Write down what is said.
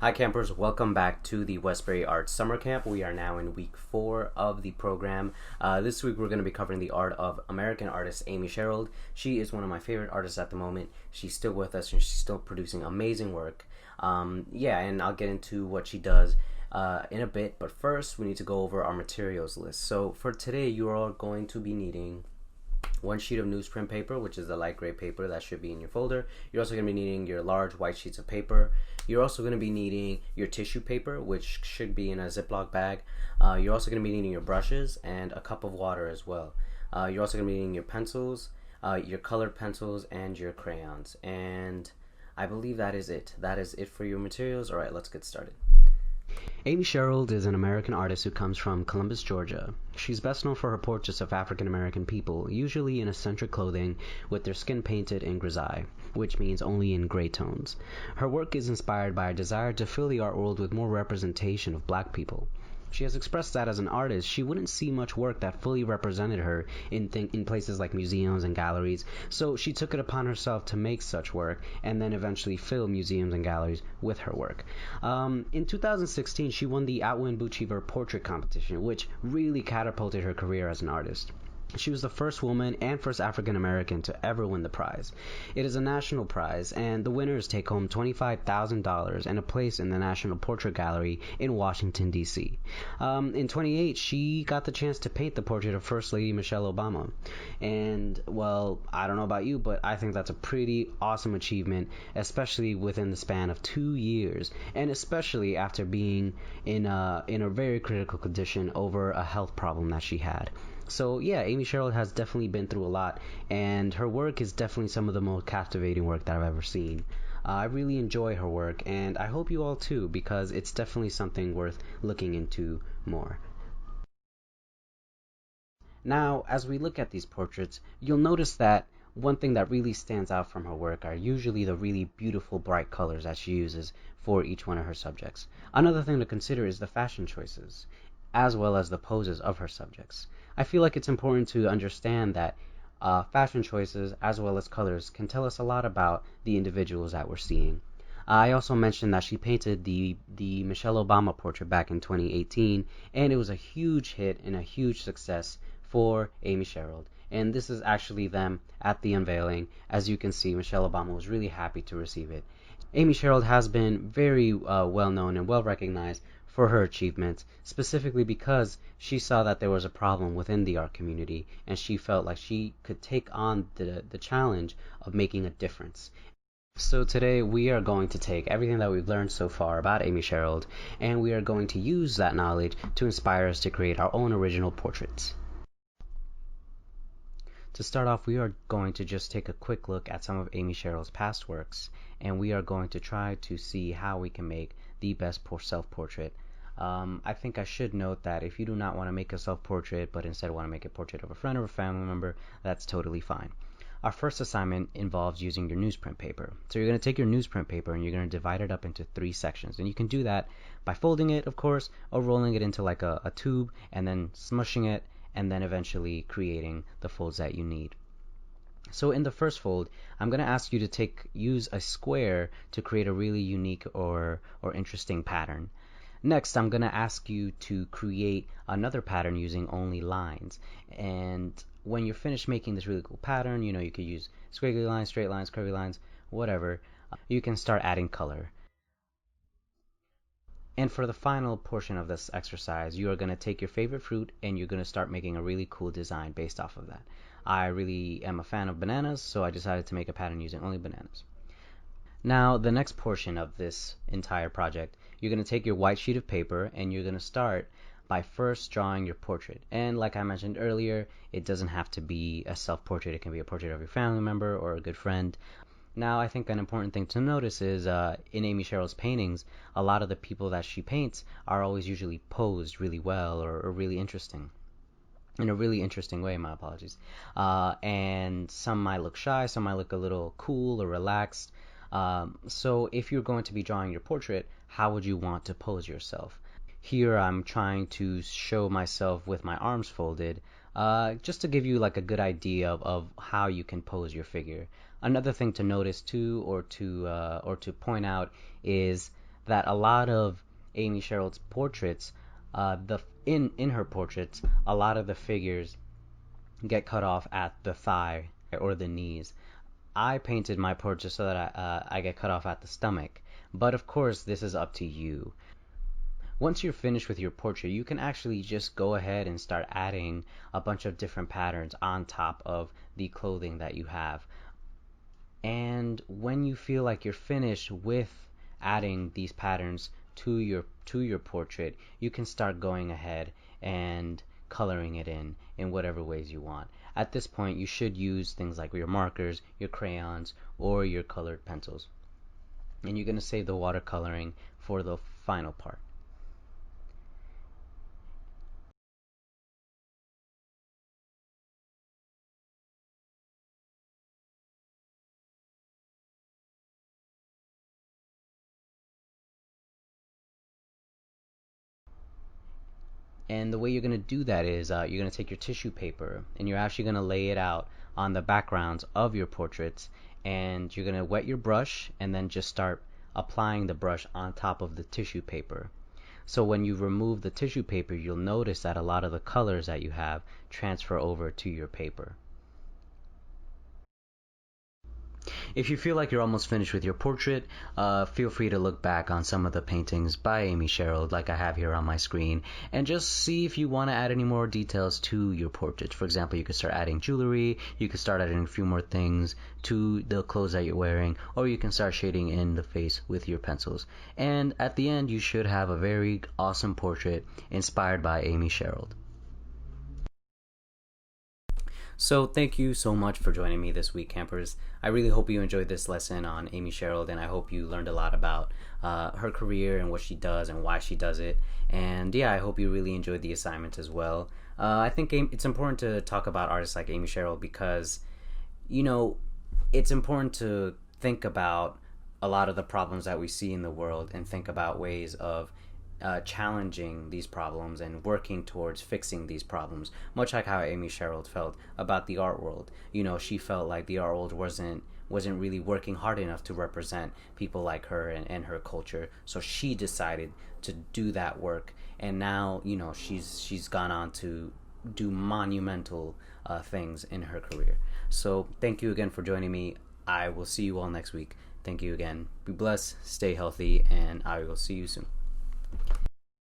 Hi campers, welcome back to the Westbury Arts Summer Camp. We are now in week 4 of the program. This week we're going to be covering the art of American artist Amy Sherald. She is one of my favorite artists at the moment. She's still with us and she's still producing amazing work. And I'll get into what she does in a bit, but first we need to go over our materials list. So for today you are going to be needing one sheet of newsprint paper, which is the light gray paper that should be in your folder. You're also going to be needing your large white sheets of paper. You're also going to be needing your tissue paper, which should be in a Ziploc bag. You're also going to be needing your brushes and a cup of water as well. You're also going to be needing your pencils, your colored pencils, and your crayons. And I believe that is it. That is it for your materials. All right, let's get started. Amy Sherald is an American artist who comes from Columbus, Georgia. She's best known for her portraits of African American people, usually in eccentric clothing with their skin painted in grisaille, which means only in gray tones. Her work is inspired by a desire to fill the art world with more representation of black people. She has expressed that as an artist, she wouldn't see much work that fully represented her in places like museums and galleries, so she took it upon herself to make such work and then eventually fill museums and galleries with her work. In 2016, she won the Outwin Buchiver Portrait Competition, which really catapulted her career as an artist. She was the first woman and first African American to ever win the prize. It is a national prize, and the winners take home $25,000 and a place in the National Portrait Gallery in Washington, D.C. In 2008, she got the chance to paint the portrait of First Lady Michelle Obama. And, well, I don't know about you, but I think that's a pretty awesome achievement, especially within the span of 2 years, and especially after being in a very critical condition over a health problem that she had. So yeah, Amy Sherald has definitely been through a lot, and her work is definitely some of the most captivating work that I've ever seen. I really enjoy her work, and I hope you all too, because it's definitely something worth looking into more. Now, as we look at these portraits, you'll notice that one thing that really stands out from her work are usually the really beautiful bright colors that she uses for each one of her subjects. Another thing to consider is the fashion choices, as well as the poses of her subjects. I feel like it's important to understand that fashion choices as well as colors can tell us a lot about the individuals that we're seeing. I also mentioned that she painted the Michelle Obama portrait back in 2018, and it was a huge hit and a huge success for Amy Sherald. And this is actually them at the unveiling. As you can see, Michelle Obama was really happy to receive it. Amy Sherald has been very well known and well recognized for her achievements, specifically because she saw that there was a problem within the art community and she felt like she could take on the challenge of making a difference. So today we are going to take everything that we've learned so far about Amy Sherald, and we are going to use that knowledge to inspire us to create our own original portraits. To start off, we are going to just take a quick look at some of Amy Sherald's past works, and we are going to try to see how we can make the best self-portrait. I think I should note that if you do not want to make a self-portrait, but instead want to make a portrait of a friend or a family member, that's totally fine. Our first assignment involves using your newsprint paper. So you're going to take your newsprint paper and you're going to divide it up into 3 sections. And you can do that by folding it, of course, or rolling it into like a tube and then smushing it and then eventually creating the folds that you need. So in the first fold, I'm going to ask you to use a square to create a really unique or interesting pattern. Next, I'm going to ask you to create another pattern using only lines. And when you're finished making this really cool pattern, you could use squiggly lines, straight lines, curvy lines, whatever. You can start adding color. And for the final portion of this exercise, you are going to take your favorite fruit and you're going to start making a really cool design based off of that. I really am a fan of bananas, so I decided to make a pattern using only bananas. Now, the next portion of this entire project, you're going to take your white sheet of paper and you're going to start by first drawing your portrait. And like I mentioned earlier, it doesn't have to be a self-portrait. It can be a portrait of your family member or a good friend. Now, I think an important thing to notice is in Amy Sherald's paintings, a lot of the people that she paints are always usually posed really well or really interesting. In a really interesting way, my apologies. And some might look shy, some might look a little cool or relaxed. So if you're going to be drawing your portrait, how would you want to pose yourself? Here I'm trying to show myself with my arms folded, just to give you like a good idea of how you can pose your figure. Another thing to notice too, or to point out, is that a lot of Amy Sherald's portraits, the in her portraits, a lot of the figures get cut off at the thigh or the knees. I painted my portrait so that I get cut off at the stomach. But of course, this is up to you. Once you're finished with your portrait, you can actually just go ahead and start adding a bunch of different patterns on top of the clothing that you have. And when you feel like you're finished with adding these patterns to your portrait, you can start going ahead and coloring it in whatever ways you want. At this point, you should use things like your markers, your crayons, or your colored pencils. And you're going to save the watercoloring for the final part. And the way you're going to do that is you're going to take your tissue paper and you're actually going to lay it out on the backgrounds of your portraits, and you're going to wet your brush and then just start applying the brush on top of the tissue paper. So when you remove the tissue paper, you'll notice that a lot of the colors that you have transfer over to your paper. If you feel like you're almost finished with your portrait, feel free to look back on some of the paintings by Amy Sherald, like I have here on my screen, and just see if you want to add any more details to your portrait. For example, you could start adding jewelry, you could start adding a few more things to the clothes that you're wearing, or you can start shading in the face with your pencils. And at the end, you should have a very awesome portrait inspired by Amy Sherald. So thank you so much for joining me this week, campers. I really hope you enjoyed this lesson on Amy Sherald, and I hope you learned a lot about her career and what she does and why she does it. And yeah, I hope you really enjoyed the assignment as well. I think it's important to talk about artists like Amy Sherald because, you know, it's important to think about a lot of the problems that we see in the world and think about ways of challenging these problems and working towards fixing these problems, much like how Amy Sherald felt about the art world. You know, she felt like the art world wasn't really working hard enough to represent people like her and her culture, so she decided to do that work. And now, you know, she's gone on to do monumental things in her career. So thank you again for joining me. I will see you all next week. Thank you again. Be blessed, stay healthy, and I will see you soon.